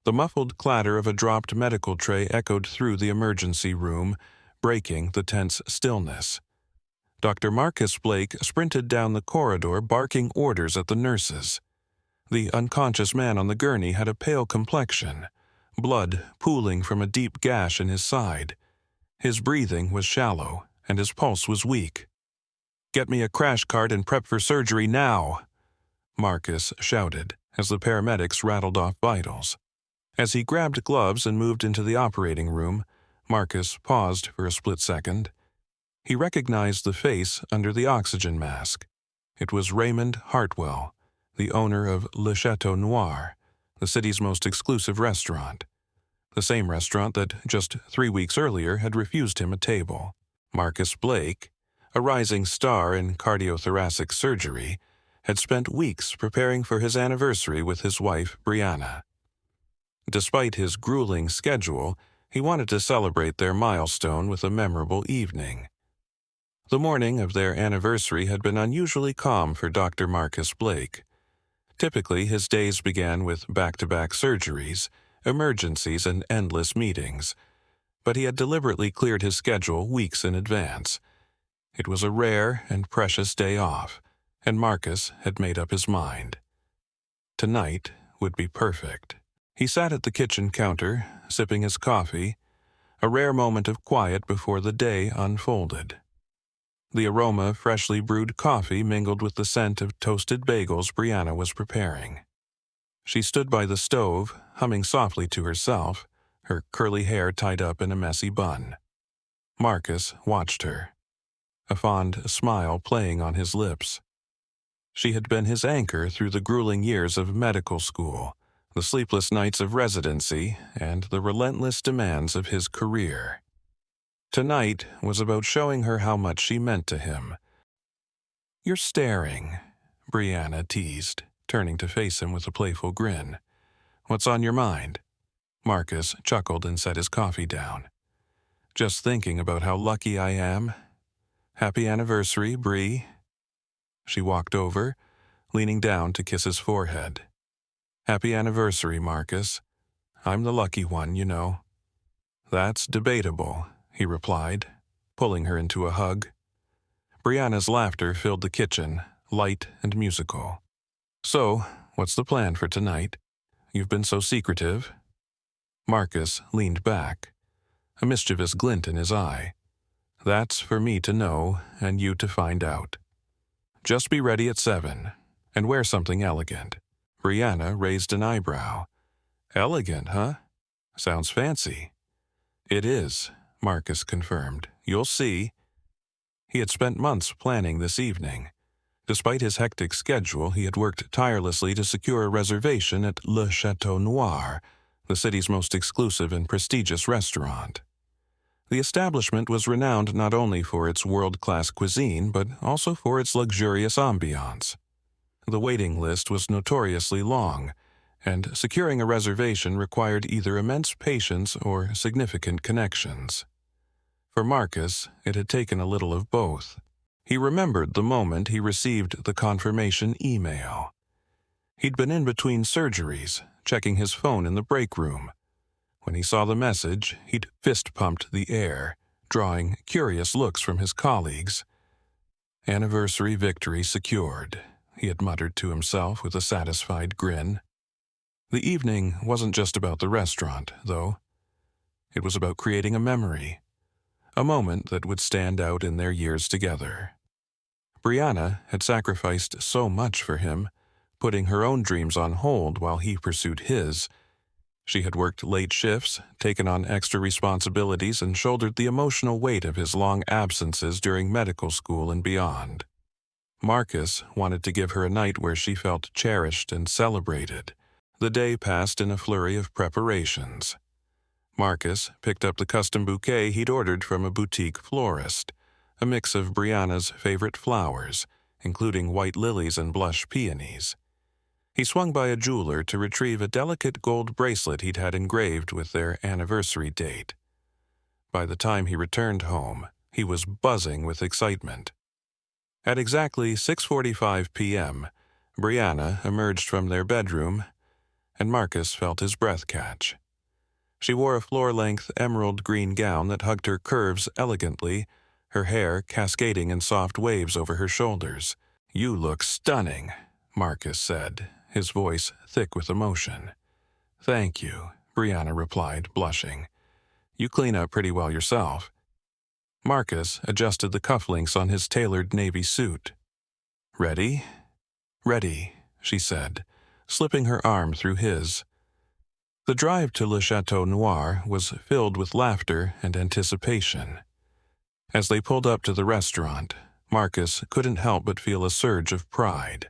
The muffled clatter of a dropped medical tray echoed through the emergency room, breaking the tense stillness. Dr. Marcus Blake sprinted down the corridor, barking orders at the nurses. The unconscious man on the gurney had a pale complexion, blood pooling from a deep gash in his side. His breathing was shallow, and his pulse was weak. "Get me a crash cart and prep for surgery now!" Marcus shouted as the paramedics rattled off vitals. As he grabbed gloves and moved into the operating room, Marcus paused for a split second. He recognized the face under the oxygen mask. It was Raymond Hartwell, the owner of Le Chateau Noir, the city's most exclusive restaurant. The same restaurant that just 3 weeks earlier had refused him a table. Marcus Blake, a rising star in cardiothoracic surgery, had spent weeks preparing for his anniversary with his wife, Brianna. Despite his grueling schedule, he wanted to celebrate their milestone with a memorable evening. The morning of their anniversary had been unusually calm for Dr. Marcus Blake. Typically, his days began with back-to-back surgeries, emergencies, and endless meetings, but he had deliberately cleared his schedule weeks in advance. It was a rare and precious day off, and Marcus had made up his mind. Tonight would be perfect. He sat at the kitchen counter, sipping his coffee, a rare moment of quiet before the day unfolded. The aroma of freshly brewed coffee mingled with the scent of toasted bagels Brianna was preparing. She stood by the stove, humming softly to herself, her curly hair tied up in a messy bun. Marcus watched her, a fond smile playing on his lips. She had been his anchor through the grueling years of medical school, the sleepless nights of residency, and the relentless demands of his career. Tonight was about showing her how much she meant to him. "You're staring," Brianna teased, turning to face him with a playful grin. "What's on your mind?" Marcus chuckled and set his coffee down. "Just thinking about how lucky I am. Happy anniversary, Brie." She walked over, leaning down to kiss his forehead. "Happy anniversary, Marcus. I'm the lucky one, you know." "That's debatable," he replied, pulling her into a hug. Brianna's laughter filled the kitchen, light and musical. "So, what's the plan for tonight? You've been so secretive." Marcus leaned back, a mischievous glint in his eye. "That's for me to know and you to find out. Just be ready at 7, and wear something elegant." Brianna raised an eyebrow. "Elegant, huh? Sounds fancy." "It is," Marcus confirmed. "You'll see." He had spent months planning this evening. Despite his hectic schedule, he had worked tirelessly to secure a reservation at Le Chateau Noir, the city's most exclusive and prestigious restaurant. The establishment was renowned not only for its world-class cuisine, but also for its luxurious ambiance. The waiting list was notoriously long, and securing a reservation required either immense patience or significant connections. For Marcus, it had taken a little of both. He remembered the moment he received the confirmation email. He'd been in between surgeries, checking his phone in the break room. When he saw the message, he'd fist-pumped the air, drawing curious looks from his colleagues. "Anniversary victory secured," he had muttered to himself with a satisfied grin. The evening wasn't just about the restaurant, though. It was about creating a memory, a moment that would stand out in their years together. Brianna had sacrificed so much for him, putting her own dreams on hold while he pursued his. She had worked late shifts, taken on extra responsibilities, and shouldered the emotional weight of his long absences during medical school and beyond. Marcus wanted to give her a night where she felt cherished and celebrated. The day passed in a flurry of preparations. Marcus picked up the custom bouquet he'd ordered from a boutique florist, a mix of Brianna's favorite flowers, including white lilies and blush peonies. He swung by a jeweler to retrieve a delicate gold bracelet he'd had engraved with their anniversary date. By the time he returned home, he was buzzing with excitement. At exactly 6:45 p.m., Brianna emerged from their bedroom and Marcus felt his breath catch. She wore a floor-length emerald green gown that hugged her curves elegantly, her hair cascading in soft waves over her shoulders. "You look stunning," Marcus said, his voice thick with emotion. "Thank you," Brianna replied, blushing. "You clean up pretty well yourself." Marcus adjusted the cufflinks on his tailored navy suit. "Ready?" "Ready," she said, slipping her arm through his. The drive to Le Chateau Noir was filled with laughter and anticipation. As they pulled up to the restaurant, Marcus couldn't help but feel a surge of pride.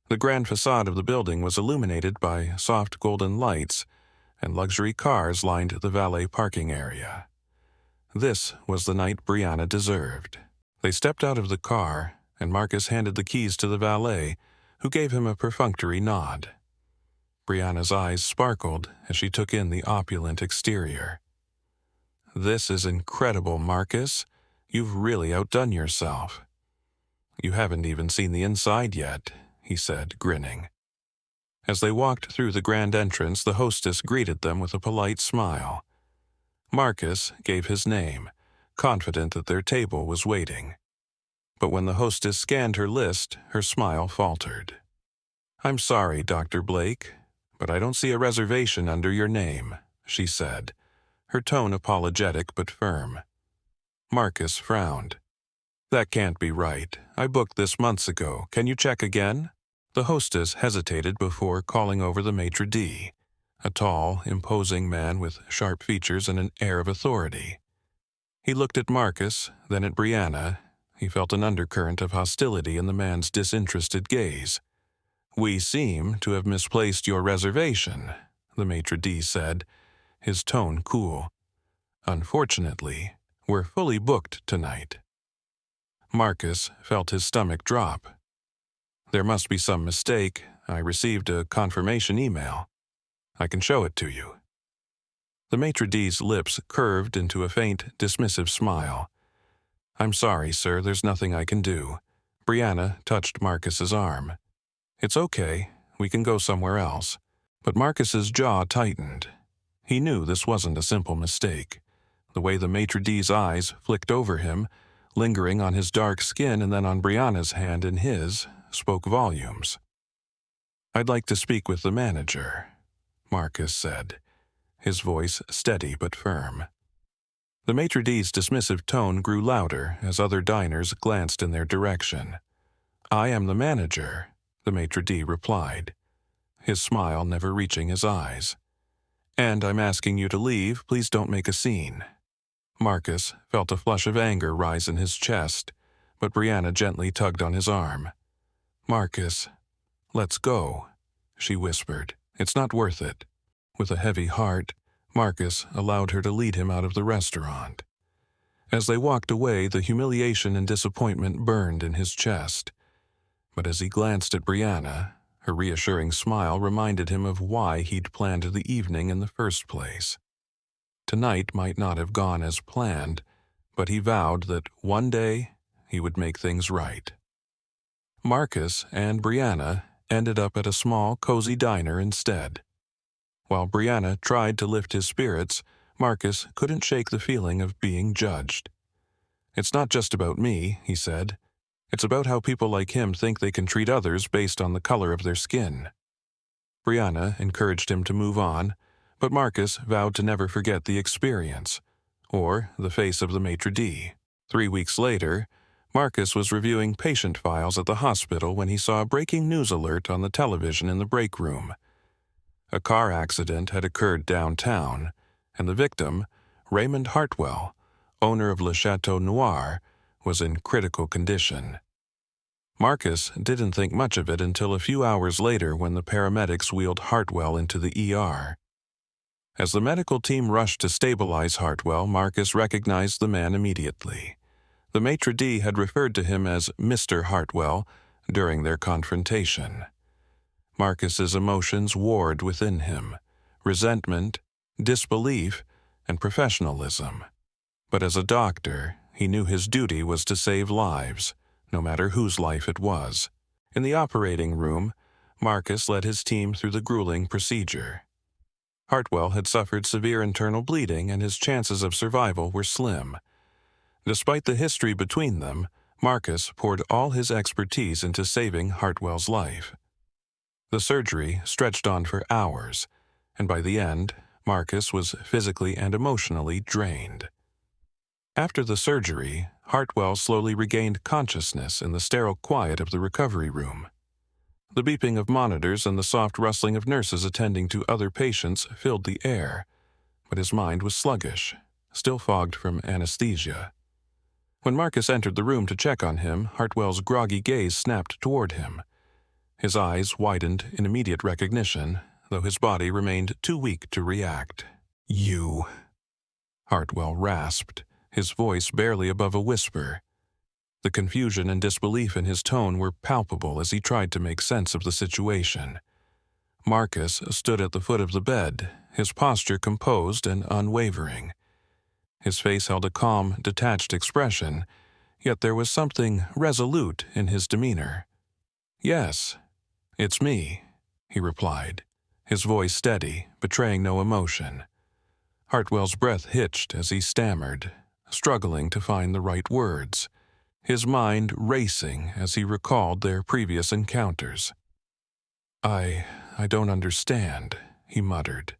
The grand facade of the building was illuminated by soft golden lights, and luxury cars lined the valet parking area. This was the night Brianna deserved. They stepped out of the car, and Marcus handed the keys to the valet, who gave him a perfunctory nod. Brianna's eyes sparkled as she took in the opulent exterior. "This is incredible, Marcus. You've really outdone yourself." "You haven't even seen the inside yet," he said, grinning. As they walked through the grand entrance, the hostess greeted them with a polite smile. Marcus gave his name, confident that their table was waiting. But when the hostess scanned her list, her smile faltered. "I'm sorry, Dr. Blake, but I don't see a reservation under your name," she said, her tone apologetic but firm. Marcus frowned. "That can't be right. I booked this months ago. Can you check again?" The hostess hesitated before calling over the maitre d', a tall, imposing man with sharp features and an air of authority. He looked at Marcus, then at Brianna. He felt an undercurrent of hostility in the man's disinterested gaze. "We seem to have misplaced your reservation," the maitre d' said, his tone cool. "Unfortunately, we're fully booked tonight." Marcus felt his stomach drop. "There must be some mistake. I received a confirmation email. I can show it to you." The maitre d's lips curved into a faint, dismissive smile. "I'm sorry, sir, there's nothing I can do." Brianna touched Marcus's arm. "It's okay, we can go somewhere else." But Marcus's jaw tightened. He knew this wasn't a simple mistake. The way the maitre d's eyes flicked over him, lingering on his dark skin and then on Brianna's hand in his, spoke volumes. "I'd like to speak with the manager," Marcus said, his voice steady but firm. The maitre d's dismissive tone grew louder as other diners glanced in their direction. "I am the manager," the maitre d' replied, his smile never reaching his eyes. "And I'm asking you to leave. Please don't make a scene." Marcus felt a flush of anger rise in his chest, but Brianna gently tugged on his arm. "Marcus, let's go," she whispered. "It's not worth it." With a heavy heart, Marcus allowed her to lead him out of the restaurant. As they walked away, the humiliation and disappointment burned in his chest. But as he glanced at Brianna, her reassuring smile reminded him of why he'd planned the evening in the first place. Tonight might not have gone as planned, but he vowed that one day he would make things right. Marcus and Brianna ended up at a small, cozy diner instead. While Brianna tried to lift his spirits, Marcus couldn't shake the feeling of being judged. "It's not just about me," he said. "It's about how people like him think they can treat others based on the color of their skin." Brianna encouraged him to move on, but Marcus vowed to never forget the experience, or the face of the maitre d'. 3 weeks later, Marcus was reviewing patient files at the hospital when he saw a breaking news alert on the television in the break room. A car accident had occurred downtown, and the victim, Raymond Hartwell, owner of Le Chateau Noir, was in critical condition. Marcus didn't think much of it until a few hours later when the paramedics wheeled Hartwell into the ER. As the medical team rushed to stabilize Hartwell, Marcus recognized the man immediately. The maitre d' had referred to him as Mr. Hartwell during their confrontation. Marcus's emotions warred within him, resentment, disbelief, and professionalism. But as a doctor, he knew his duty was to save lives, no matter whose life it was. In the operating room, Marcus led his team through the grueling procedure. Hartwell had suffered severe internal bleeding, and his chances of survival were slim. Despite the history between them, Marcus poured all his expertise into saving Hartwell's life. The surgery stretched on for hours, and by the end, Marcus was physically and emotionally drained. After the surgery, Hartwell slowly regained consciousness in the sterile quiet of the recovery room. The beeping of monitors and the soft rustling of nurses attending to other patients filled the air, but his mind was sluggish, still fogged from anesthesia. When Marcus entered the room to check on him, Hartwell's groggy gaze snapped toward him. His eyes widened in immediate recognition, though his body remained too weak to react. "You," Hartwell rasped, his voice barely above a whisper. The confusion and disbelief in his tone were palpable as he tried to make sense of the situation. Marcus stood at the foot of the bed, his posture composed and unwavering. His face held a calm, detached expression, yet there was something resolute in his demeanor. "Yes, it's me," he replied, his voice steady, betraying no emotion. Hartwell's breath hitched as he stammered, struggling to find the right words, his mind racing as he recalled their previous encounters. I don't understand," he muttered,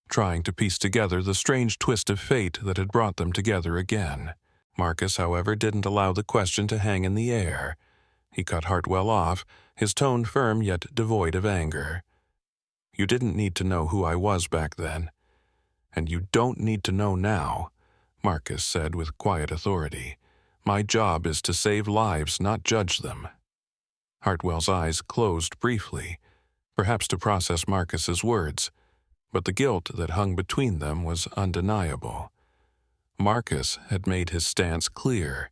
trying to piece together the strange twist of fate that had brought them together again. Marcus, however, didn't allow the question to hang in the air. He cut Hartwell off, his tone firm yet devoid of anger. "You didn't need to know who I was back then, and you don't need to know now," Marcus said with quiet authority. "My job is to save lives, not judge them." Hartwell's eyes closed briefly, perhaps to process Marcus's words, but the guilt that hung between them was undeniable. Marcus had made his stance clear.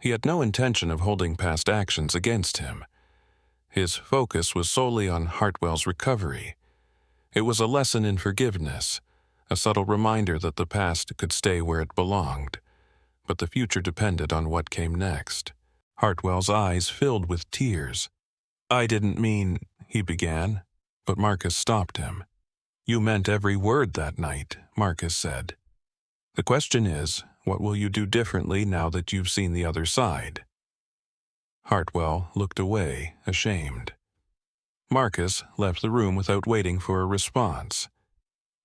He had no intention of holding past actions against him. His focus was solely on Hartwell's recovery. It was a lesson in forgiveness, a subtle reminder that the past could stay where it belonged, but the future depended on what came next. Hartwell's eyes filled with tears. "I didn't mean," he began, but Marcus stopped him. "You meant every word that night," Marcus said. "The question is, what will you do differently now that you've seen the other side?" Hartwell looked away, ashamed. Marcus left the room without waiting for a response.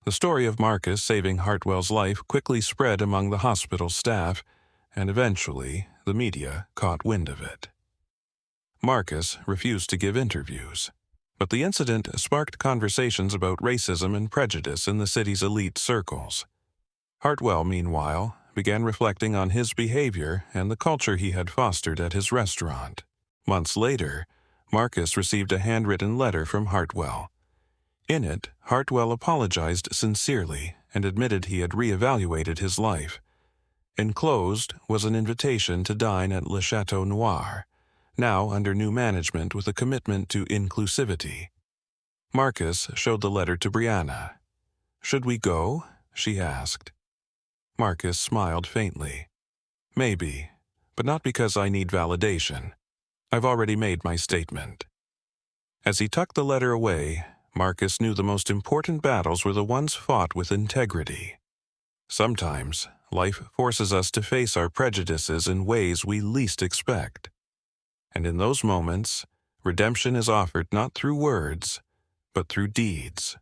The story of Marcus saving Hartwell's life quickly spread among the hospital staff, and eventually the media caught wind of it. Marcus refused to give interviews, but the incident sparked conversations about racism and prejudice in the city's elite circles. Hartwell, meanwhile, began reflecting on his behavior and the culture he had fostered at his restaurant. Months later, Marcus received a handwritten letter from Hartwell. In it, Hartwell apologized sincerely and admitted he had reevaluated his life. Enclosed was an invitation to dine at Le Chateau Noir, now under new management with a commitment to inclusivity. Marcus showed the letter to Brianna. "Should we go?" she asked. Marcus smiled faintly. "Maybe, but not because I need validation. I've already made my statement." As he tucked the letter away, Marcus knew the most important battles were the ones fought with integrity. Sometimes, life forces us to face our prejudices in ways we least expect. And in those moments, redemption is offered not through words, but through deeds.